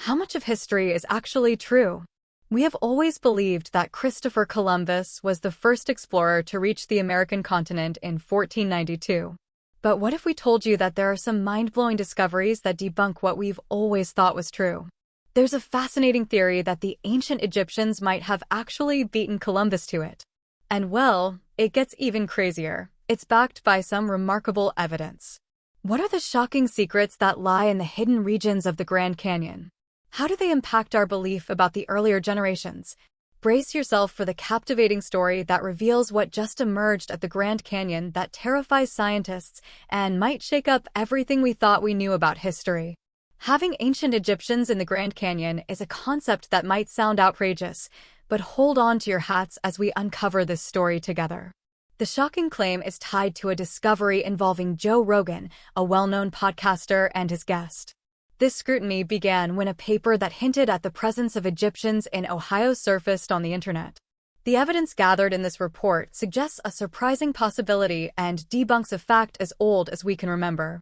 How much of history is actually true? We have always believed that Christopher Columbus was the first explorer to reach the American continent in 1492. But what if we told you that there are some mind-blowing discoveries that debunk what we've always thought was true? There's a fascinating theory that the ancient Egyptians might have actually beaten Columbus to it. And well, it gets even crazier. It's backed by some remarkable evidence. What are the shocking secrets that lie in the hidden regions of the Grand Canyon? How do they impact our belief about the earlier generations? Brace yourself for the captivating story that reveals what just emerged at the Grand Canyon that terrifies scientists and might shake up everything we thought we knew about history. Having ancient Egyptians in the Grand Canyon is a concept that might sound outrageous, but hold on to your hats as we uncover this story together. The shocking claim is tied to a discovery involving Joe Rogan, a well-known podcaster, and his guest. This scrutiny began when a paper that hinted at the presence of Egyptians in Ohio surfaced on the internet. The evidence gathered in this report suggests a surprising possibility and debunks a fact as old as we can remember.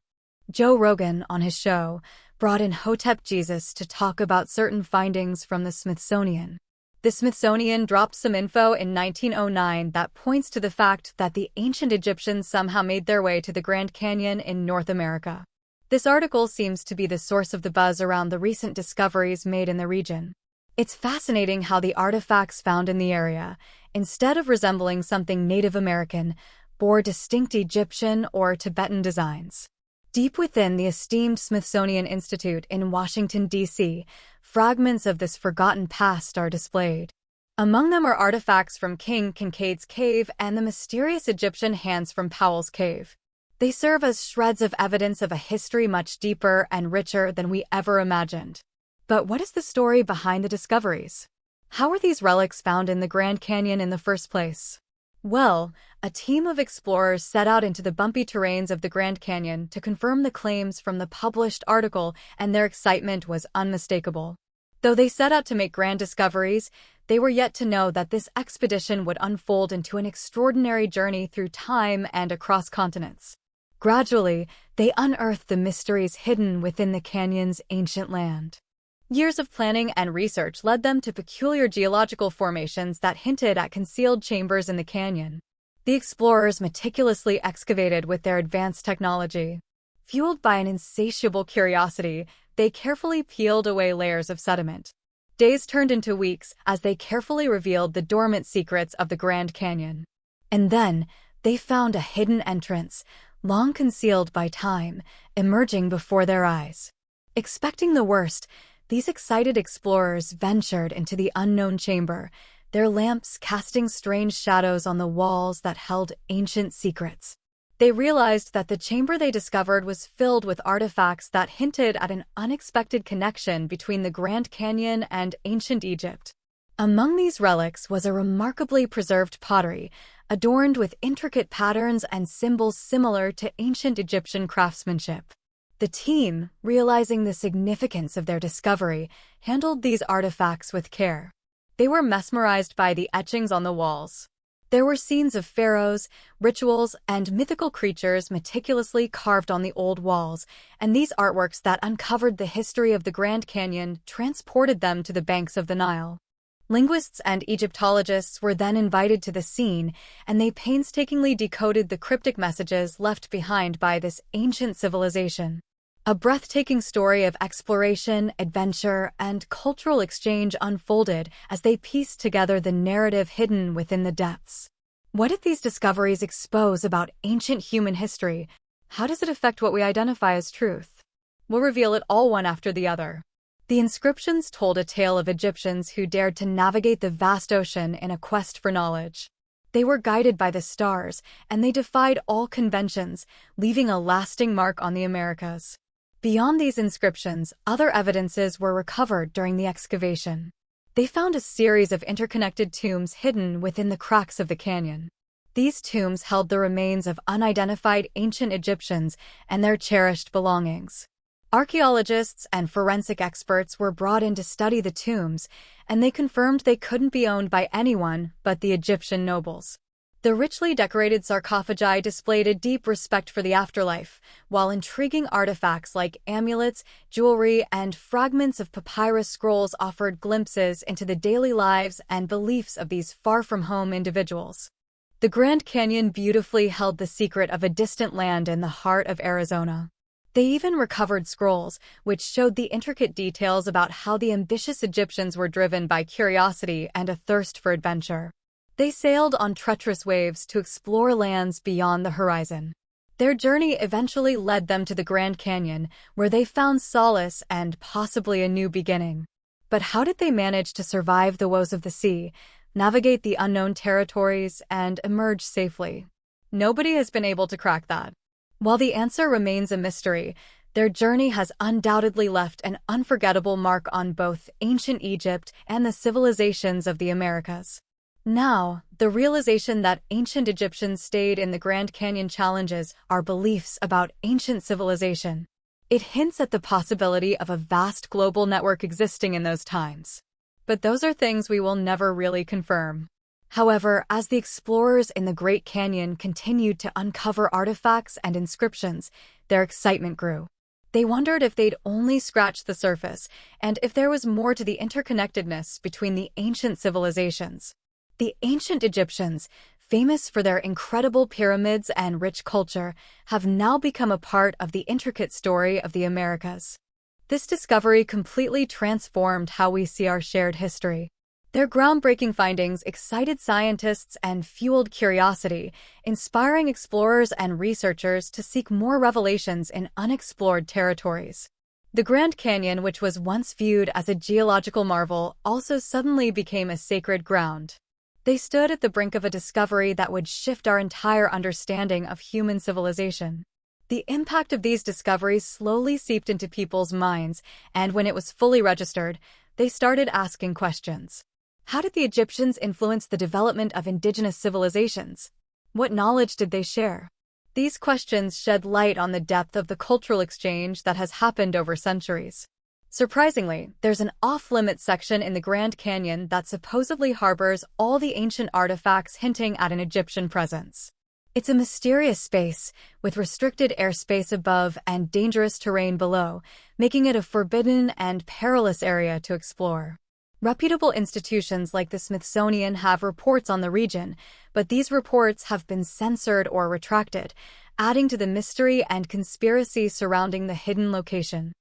Joe Rogan, on his show, brought in Hotep Jesus to talk about certain findings from the Smithsonian. The Smithsonian dropped some info in 1909 that points to the fact that the ancient Egyptians somehow made their way to the Grand Canyon in North America. This article seems to be the source of the buzz around the recent discoveries made in the region. It's fascinating how the artifacts found in the area, instead of resembling something Native American, bore distinct Egyptian or Tibetan designs. Deep within the esteemed Smithsonian Institute in Washington, D.C., fragments of this forgotten past are displayed. Among them are artifacts from King Kincaid's cave and the mysterious Egyptian hands from Powell's cave. They serve as shreds of evidence of a history much deeper and richer than we ever imagined. But what is the story behind the discoveries? How were these relics found in the Grand Canyon in the first place? Well, a team of explorers set out into the bumpy terrains of the Grand Canyon to confirm the claims from the published article, and their excitement was unmistakable. Though they set out to make grand discoveries, they were yet to know that this expedition would unfold into an extraordinary journey through time and across continents. Gradually, they unearthed the mysteries hidden within the canyon's ancient land. Years of planning and research led them to peculiar geological formations that hinted at concealed chambers in the canyon. The explorers meticulously excavated with their advanced technology. Fueled by an insatiable curiosity, they carefully peeled away layers of sediment. Days turned into weeks as they carefully revealed the dormant secrets of the Grand Canyon. And then, they found a hidden entrance, long concealed by time, emerging before their eyes. Expecting the worst, these excited explorers ventured into the unknown chamber, their lamps casting strange shadows on the walls that held ancient secrets. They realized that the chamber they discovered was filled with artifacts that hinted at an unexpected connection between the Grand Canyon and ancient Egypt. Among these relics was a remarkably preserved pottery, adorned with intricate patterns and symbols similar to ancient Egyptian craftsmanship. The team, realizing the significance of their discovery, handled these artifacts with care. They were mesmerized by the etchings on the walls. There were scenes of pharaohs, rituals, and mythical creatures meticulously carved on the old walls, and these artworks that uncovered the history of the Grand Canyon transported them to the banks of the Nile. Linguists and Egyptologists were then invited to the scene, and they painstakingly decoded the cryptic messages left behind by this ancient civilization. A breathtaking story of exploration, adventure, and cultural exchange unfolded as they pieced together the narrative hidden within the depths. What did these discoveries expose about ancient human history? How does it affect what we identify as truth? We'll reveal it all one after the other. The inscriptions told a tale of Egyptians who dared to navigate the vast ocean in a quest for knowledge. They were guided by the stars, and they defied all conventions, leaving a lasting mark on the Americas. Beyond these inscriptions, other evidences were recovered during the excavation. They found a series of interconnected tombs hidden within the cracks of the canyon. These tombs held the remains of unidentified ancient Egyptians and their cherished belongings. Archaeologists and forensic experts were brought in to study the tombs, and they confirmed they couldn't be owned by anyone but the Egyptian nobles. The richly decorated sarcophagi displayed a deep respect for the afterlife, while intriguing artifacts like amulets, jewelry, and fragments of papyrus scrolls offered glimpses into the daily lives and beliefs of these far-from-home individuals. The Grand Canyon beautifully held the secret of a distant land in the heart of Arizona. They even recovered scrolls, which showed the intricate details about how the ambitious Egyptians were driven by curiosity and a thirst for adventure. They sailed on treacherous waves to explore lands beyond the horizon. Their journey eventually led them to the Grand Canyon, where they found solace and possibly a new beginning. But how did they manage to survive the woes of the sea, navigate the unknown territories, and emerge safely? Nobody has been able to crack that. While the answer remains a mystery, their journey has undoubtedly left an unforgettable mark on both ancient Egypt and the civilizations of the Americas. Now, the realization that ancient Egyptians stayed in the Grand Canyon challenges our beliefs about ancient civilization. It hints at the possibility of a vast global network existing in those times. But those are things we will never really confirm. However, as the explorers in the Great Canyon continued to uncover artifacts and inscriptions, their excitement grew. They wondered if they'd only scratched the surface, and if there was more to the interconnectedness between the ancient civilizations. The ancient Egyptians, famous for their incredible pyramids and rich culture, have now become a part of the intricate story of the Americas. This discovery completely transformed how we see our shared history. Their groundbreaking findings excited scientists and fueled curiosity, inspiring explorers and researchers to seek more revelations in unexplored territories. The Grand Canyon, which was once viewed as a geological marvel, also suddenly became a sacred ground. They stood at the brink of a discovery that would shift our entire understanding of human civilization. The impact of these discoveries slowly seeped into people's minds, and when it was fully registered, they started asking questions. How did the Egyptians influence the development of indigenous civilizations? What knowledge did they share? These questions shed light on the depth of the cultural exchange that has happened over centuries. Surprisingly, there's an off-limits section in the Grand Canyon that supposedly harbors all the ancient artifacts hinting at an Egyptian presence. It's a mysterious space, with restricted airspace above and dangerous terrain below, making it a forbidden and perilous area to explore. Reputable institutions like the Smithsonian have reports on the region, but these reports have been censored or retracted, adding to the mystery and conspiracy surrounding the hidden location.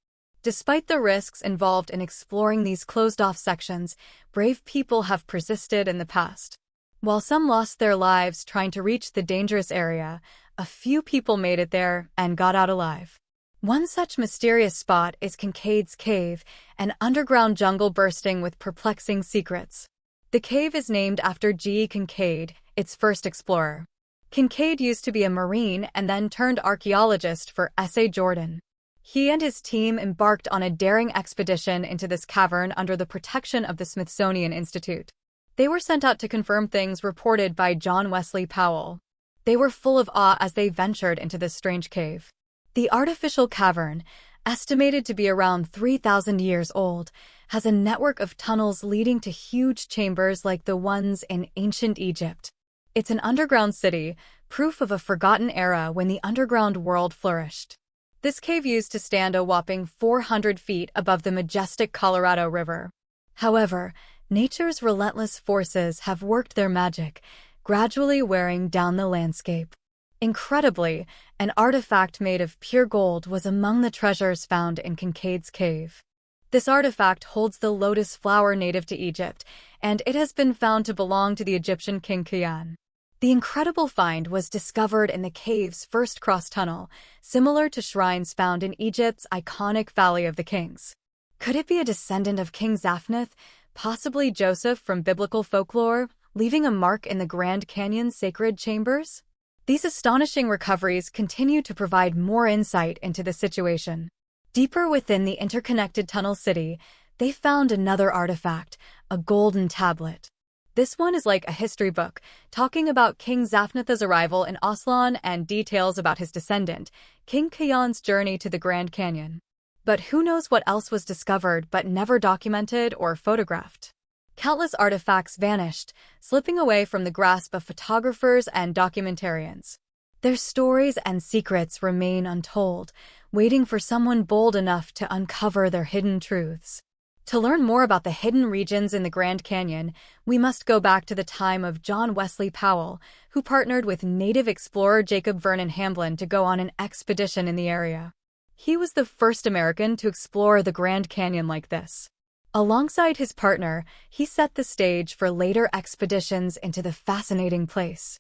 Despite the risks involved in exploring these closed-off sections, brave people have persisted in the past. While some lost their lives trying to reach the dangerous area, a few people made it there and got out alive. One such mysterious spot is Kincaid's Cave, an underground jungle bursting with perplexing secrets. The cave is named after G. Kincaid, its first explorer. Kincaid used to be a Marine and then turned archaeologist for S.A. Jordan. He and his team embarked on a daring expedition into this cavern under the protection of the Smithsonian Institute. They were sent out to confirm things reported by John Wesley Powell. They were full of awe as they ventured into this strange cave. The artificial cavern, estimated to be around 3,000 years old, has a network of tunnels leading to huge chambers like the ones in ancient Egypt. It's an underground city, proof of a forgotten era when the underground world flourished. This cave used to stand a whopping 400 feet above the majestic Colorado River. However, nature's relentless forces have worked their magic, gradually wearing down the landscape. Incredibly, an artifact made of pure gold was among the treasures found in Kincaid's Cave. This artifact holds the lotus flower native to Egypt, and it has been found to belong to the Egyptian king Khian. The incredible find was discovered in the cave's first cross-tunnel, similar to shrines found in Egypt's iconic Valley of the Kings. Could it be a descendant of King Zaphneth, possibly Joseph from biblical folklore, leaving a mark in the Grand Canyon's sacred chambers? These astonishing recoveries continue to provide more insight into the situation. Deeper within the interconnected tunnel city, they found another artifact, a golden tablet. This one is like a history book, talking about King Zaphneth's arrival in Aslan and details about his descendant, King Khian's journey to the Grand Canyon. But who knows what else was discovered but never documented or photographed? Countless artifacts vanished, slipping away from the grasp of photographers and documentarians. Their stories and secrets remain untold, waiting for someone bold enough to uncover their hidden truths. To learn more about the hidden regions in the Grand Canyon, we must go back to the time of John Wesley Powell, who partnered with native explorer Jacob Vernon Hamblin to go on an expedition in the area. He was the first American to explore the Grand Canyon like this. Alongside his partner, he set the stage for later expeditions into the fascinating place.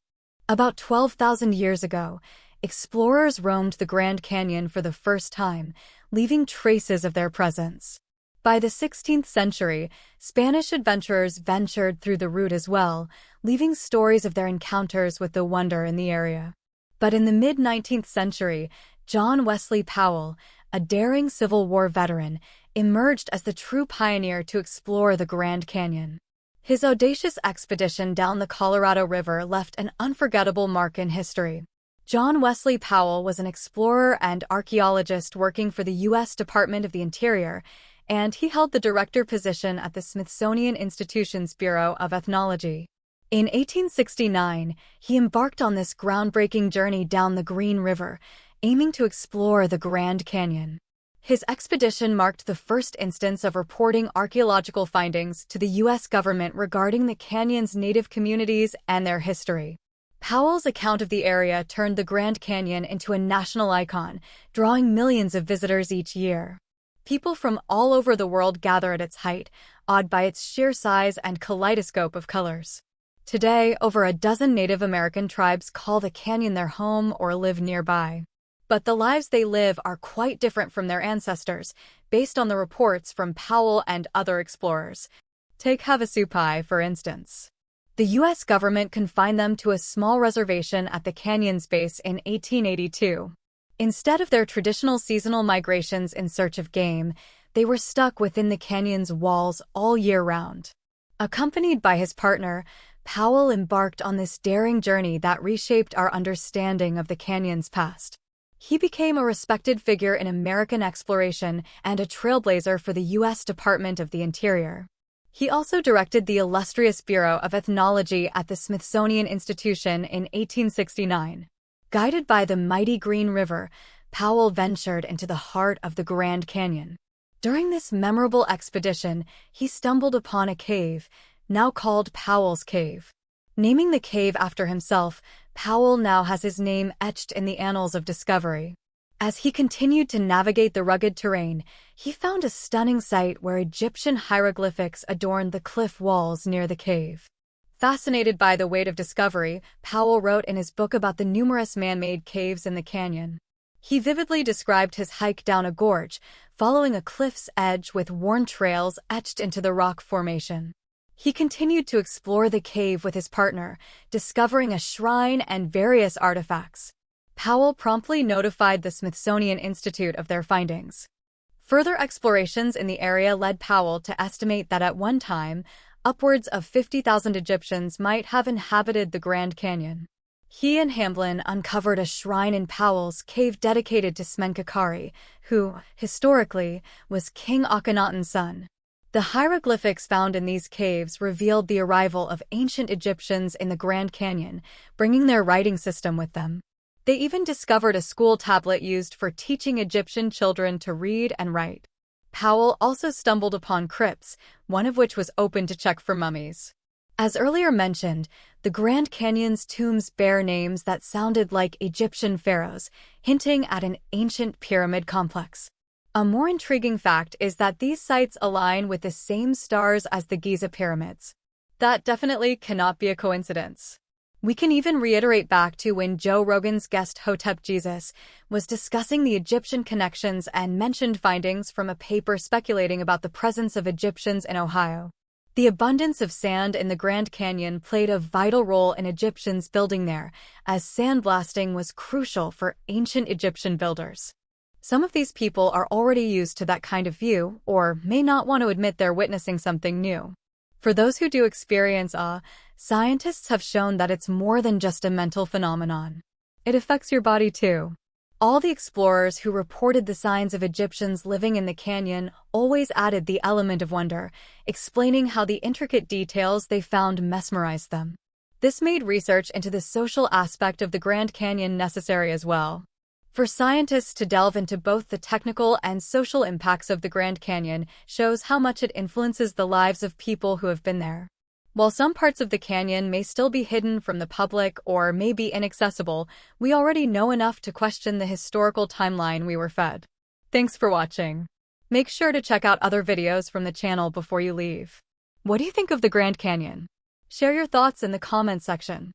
About 12,000 years ago, explorers roamed the Grand Canyon for the first time, leaving traces of their presence. By the 16th century, Spanish adventurers ventured through the route as well, leaving stories of their encounters with the wonder in the area. But in the mid-19th century, John Wesley Powell, a daring Civil War veteran, emerged as the true pioneer to explore the Grand Canyon. His audacious expedition down the Colorado River left an unforgettable mark in history. John Wesley Powell was an explorer and archaeologist working for the U.S. Department of the Interior, and he held the director position at the Smithsonian Institution's Bureau of Ethnology. In 1869, he embarked on this groundbreaking journey down the Green River, aiming to explore the Grand Canyon. His expedition marked the first instance of reporting archaeological findings to the U.S. government regarding the canyon's native communities and their history. Powell's account of the area turned the Grand Canyon into a national icon, drawing millions of visitors each year. People from all over the world gather at its height, awed by its sheer size and kaleidoscope of colors. Today, over a dozen Native American tribes call the canyon their home or live nearby. But the lives they live are quite different from their ancestors, based on the reports from Powell and other explorers. Take Havasupai, for instance. The U.S. government confined them to a small reservation at the canyon's base in 1882. Instead of their traditional seasonal migrations in search of game, they were stuck within the canyon's walls all year round. Accompanied by his partner, Powell embarked on this daring journey that reshaped our understanding of the canyon's past. He became a respected figure in American exploration and a trailblazer for the U.S. Department of the Interior. He also directed the illustrious Bureau of Ethnology at the Smithsonian Institution in 1869. Guided by the mighty Green River, Powell ventured into the heart of the Grand Canyon. During this memorable expedition, he stumbled upon a cave, now called Powell's Cave. Naming the cave after himself, Powell now has his name etched in the annals of discovery. As he continued to navigate the rugged terrain, he found a stunning sight where Egyptian hieroglyphics adorned the cliff walls near the cave. Fascinated by the weight of discovery, Powell wrote in his book about the numerous man-made caves in the canyon. He vividly described his hike down a gorge, following a cliff's edge with worn trails etched into the rock formation. He continued to explore the cave with his partner, discovering a shrine and various artifacts. Powell promptly notified the Smithsonian Institute of their findings. Further explorations in the area led Powell to estimate that at one time, upwards of 50,000 Egyptians might have inhabited the Grand Canyon. He and Hamblin uncovered a shrine in Powell's cave dedicated to Smenkhkare, who, historically, was King Akhenaten's son. The hieroglyphics found in these caves revealed the arrival of ancient Egyptians in the Grand Canyon, bringing their writing system with them. They even discovered a school tablet used for teaching Egyptian children to read and write. Powell also stumbled upon crypts, one of which was open to check for mummies. As earlier mentioned, the Grand Canyon's tombs bear names that sounded like Egyptian pharaohs, hinting at an ancient pyramid complex. A more intriguing fact is that these sites align with the same stars as the Giza pyramids. That definitely cannot be a coincidence. We can even reiterate back to when Joe Rogan's guest Hotep Jesus was discussing the Egyptian connections and mentioned findings from a paper speculating about the presence of Egyptians in Ohio. The abundance of sand in the Grand Canyon played a vital role in Egyptians building there, as sandblasting was crucial for ancient Egyptian builders. Some of these people are already used to that kind of view, or may not want to admit they're witnessing something new. For those who do experience awe, scientists have shown that it's more than just a mental phenomenon. It affects your body too. All the explorers who reported the signs of Egyptians living in the canyon always added the element of wonder, explaining how the intricate details they found mesmerized them. This made research into the social aspect of the Grand Canyon necessary as well. For scientists to delve into both the technical and social impacts of the Grand Canyon shows how much it influences the lives of people who have been there. While some parts of the canyon may still be hidden from the public or may be inaccessible, we already know enough to question the historical timeline we were fed. Thanks for watching. Make sure to check out other videos from the channel before you leave. What do you think of the Grand Canyon? Share your thoughts in the comment section.